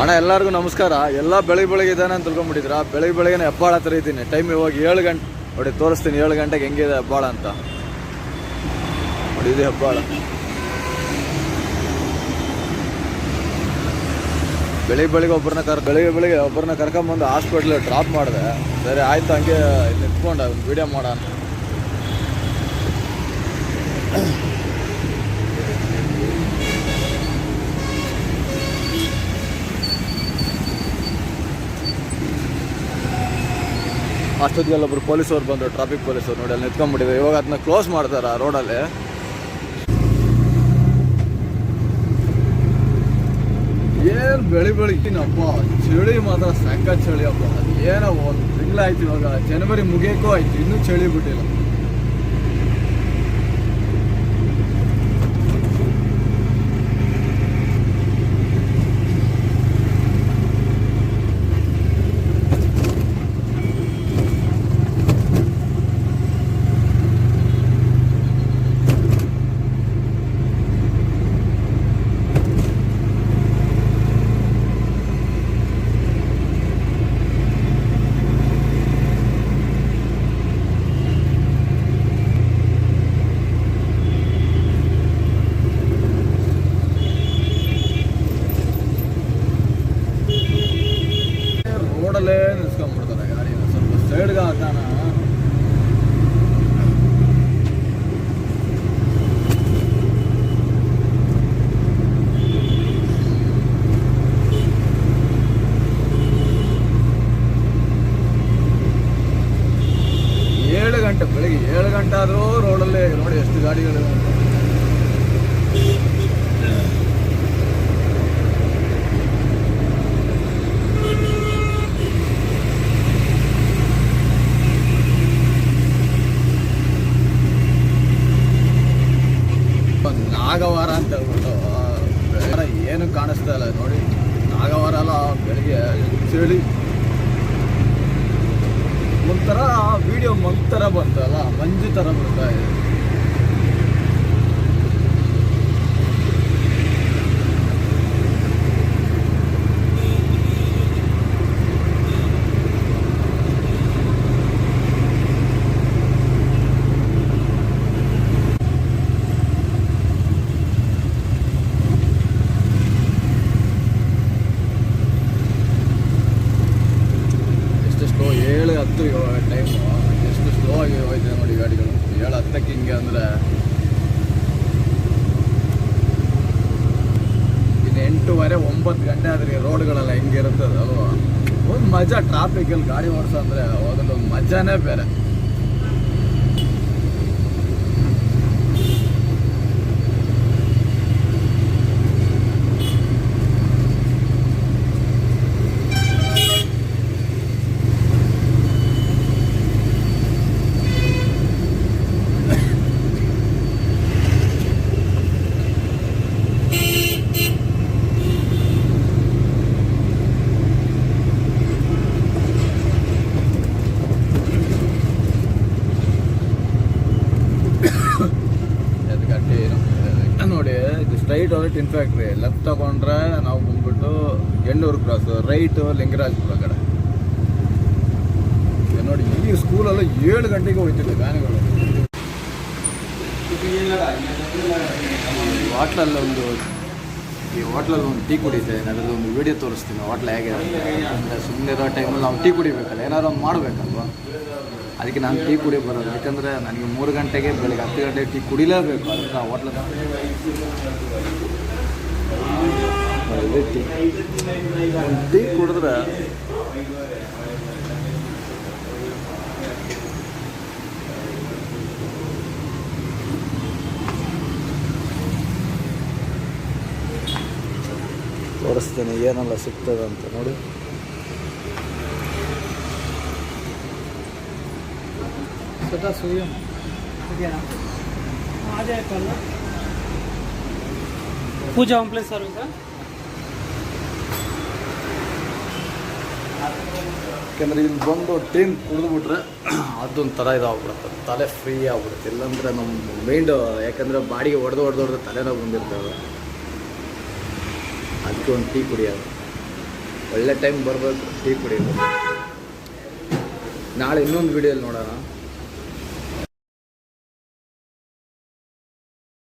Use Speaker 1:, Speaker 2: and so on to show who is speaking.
Speaker 1: ಅಣ್ಣ ಎಲ್ಲರಿಗೂ ನಮಸ್ಕಾರ. ಎಲ್ಲ ಬೆಳಗ್ಗೆ ಇದ್ದಾನೆ ಅಂತ ತಿಳ್ಕೊಂಡ್ಬಿಟ್ಟಿದ್ರ. ಬೆಳಗ್ಗೆ ಹೆಬ್ಬಾಳ ಹತ್ರ ಇದ್ದೀನಿ. ಟೈಮ್ ಇವಾಗ 7 ಗಂಟೆ ನೋಡಿ, ತೋರಿಸ್ತೀನಿ 7 ಗಂಟೆಗೆ ಹೆಂಗಿದೆ ಹೆಬ್ಬಾಳ ಅಂತ ನೋಡಿ. ಇದು ಹೆಬ್ಬಾಳ. ಬೆಳಿಗ್ಗೆ ಒಬ್ಬರನ್ನ ಕರ್ಕೊಂಬಂದು ಹಾಸ್ಪಿಟ್ಲ್ ಡ್ರಾಪ್ ಮಾಡಿದೆ. ಸರಿ ಆಯ್ತು, ಹಂಗೆ ನಿಂತ್ಕೊಂಡು ಒಂದು ವೀಡಿಯೋ ಮಾಡೋಣ. ಅಷ್ಟೊತ್ತಿಗೆ ಒಬ್ಬರು ಪೊಲೀಸವ್ರು ಬಂದರು, ಟ್ರಾಫಿಕ್ ಪೊಲೀಸವ್ರು. ನೋಡಿ ಅಲ್ಲಿ ನಿಂತ್ಕೊಂಡ್ಬಿಟ್ಟಿದೆ. ಇವಾಗ ಅದನ್ನ ಕ್ಲೋಸ್ ಮಾಡ್ತಾರೆ ಆ ರೋಡಲ್ಲಿ. ಏನು ಬೆಳಿಗ್ಗಿನಪ್ಪ ಚಳಿ ಮಾತ್ರ ಸಖತ್ ಚಳಿ ಹಬ್ಬ. ಅದು ಏನೋ ಒಂದು ತಿಂಗಳಾಯ್ತು, ಇವಾಗ ಜನವರಿ ಮುಗಿಯೋಕ್ಕೂ ಆಯ್ತು, ಇನ್ನೂ ಚಳಿ ಬಿಟ್ಟಿಲ್ಲ. ರೋಡಲ್ಲೇ ನಿಲ್ಸ್ಕೊಂಡ್ಬಿಡ್ತಾರೆ ಗಾಡಿನ. ಸ್ವಲ್ಪ ಸೈಡ್ಗೆ ಹಾಕೋಣ. ಬೆಳಿಗ್ಗೆ 7 ಗಂಟೆ ಆದರೂ ರೋಡಲ್ಲೇ ನೋಡಿ ಎಷ್ಟು ಗಾಡಿಗಳು. ನಾಗವಾರ ಅಂತ ಹೇಳ್ಬಿಟ್ಟು ಏನು ಕಾಣಿಸ್ತಾ ಇಲ್ಲ ನೋಡಿ. ನಾಗವಾರ ಅಲ್ಲ, ಬೆಳಿಗ್ಗೆ ಚಳಿ ಒಂಥರ ವಿಡಿಯೋ ಮಂಥರ ಬಂತಲ್ಲ, ಮಂಜು ಥರ ಬರ್ತಾ ಇದೆ. ಇವಾಗ ಟೈಮು ಎಷ್ಟು ಸ್ಲೋ ಆಗಿ ಹೋಯ್ತು ನೋಡಿ ಗಾಡಿಗಳು. 7:10 ಹಿಂಗೆ ಅಂದರೆ ಇನ್ನು 8:30 9 ಗಂಟೆ ಆದರೆ ರೋಡ್ಗಳೆಲ್ಲ ಹೆಂಗಿರುತ್ತದೆ ಅಲ್ವಾ. ಒಂದು ಮಜಾ ಟ್ರಾಫಿಕಲ್ಲಿ ಗಾಡಿ ಓಡಿಸೋ ಅಂದರೆ ಅವಾಗಲ್ಲ ಒಂದು ಮಜಾನೇ ಬೇರೆ. ನೋಡಿ ಇದು ಸ್ಟ್ರೈಟ್ ಹೋದ್ರೆ ಟಿನ್ ಫ್ಯಾಕ್ಟ್ರಿ, ಲೆಫ್ಟ್ ತಗೊಂಡ್ರೆ ನಾವು ಬಂದ್ಬಿಟ್ಟು ಎಣ್ಣೂರು ಕ್ರಾಸ್, ರೈಟು ಲಿಂಗರಾಜಪುರ ಕಡೆ. ನೋಡಿ ಈ ಸ್ಕೂಲೆಲ್ಲ 7 ಗಂಟೆಗೆ ಹೋಗ್ತಿದ್ದೆ ವ್ಯಾನ್ಗಳು. ಈ ಹೋಟ್ಲಲ್ಲಿ ಒಂದು ಟೀ ಕುಡಿತೆ, ಅದರಲ್ಲಿ ಒಂದು ವೀಡಿಯೋ ತೋರಿಸ್ತೀನಿ ಹೋಟ್ಲ್ ಹೇಗೆ ಅಂದರೆ. ಸುಮ್ಮನೆ ಇರೋ ಟೈಮಲ್ಲಿ ನಾವು ಟೀ ಕುಡಿಬೇಕಲ್ಲ, ಏನಾದ್ರು ಒಂದು ಮಾಡಬೇಕಲ್ವ. ಅದಕ್ಕೆ ನಾನು ಟೀ ಕುಡಿ ಬರೋದು. ಯಾಕಂದರೆ ನನಗೆ 3 ಗಂಟೆಗೆ ಬೆಳಗ್ಗೆ 10 ಗಂಟೆಗೆ ಟೀ ಕುಡಿಲೇಬೇಕು. ಅದಕ್ಕೆ ನಾವು ಹೋಟ್ಲಲ್ಲಿ ಟೀ ಕುಡಿದ್ರೆ ತೋರಿಸ್ತೇನೆ ಏನೆಲ್ಲ ಸಿಗ್ತದೆ ಅಂತ ನೋಡಿ.
Speaker 2: ಪೂಜಾ ಕಾಂಪ್ಲೆಕ್ಸ್ ಸರ್ವಿಸ್.
Speaker 1: ಯಾಕೆಂದರೆ ಇಲ್ಲಿ ಬಂದು ಟೀನ್ ಕುಡಿದ್ಬಿಟ್ರೆ ಅದೊಂಥರ ಇದಾಗ್ಬಿಡುತ್ತೆ, ತಲೆ ಫ್ರೀ ಆಗ್ಬಿಡುತ್ತೆ. ಇಲ್ಲಾಂದರೆ ನಮ್ಮ ಮೈಂಡು, ಯಾಕಂದರೆ ಬಾಡಿಗೆ ಹೊಡೆದು ತಲೆನೋವು ಬಂದಿರ್ತವೆ. ಅದಕ್ಕೆ ಒಂದು ಟೀ ಕುಡಿಯೋದು. ಒಳ್ಳೆ ಟೈಮ್ ಬರಬೇಕು ಟೀ ಕುಡಿಬೇಕು. ನಾಳೆ ಇನ್ನೊಂದು ವಿಡಿಯೋಲಿ ನೋಡೋಣ.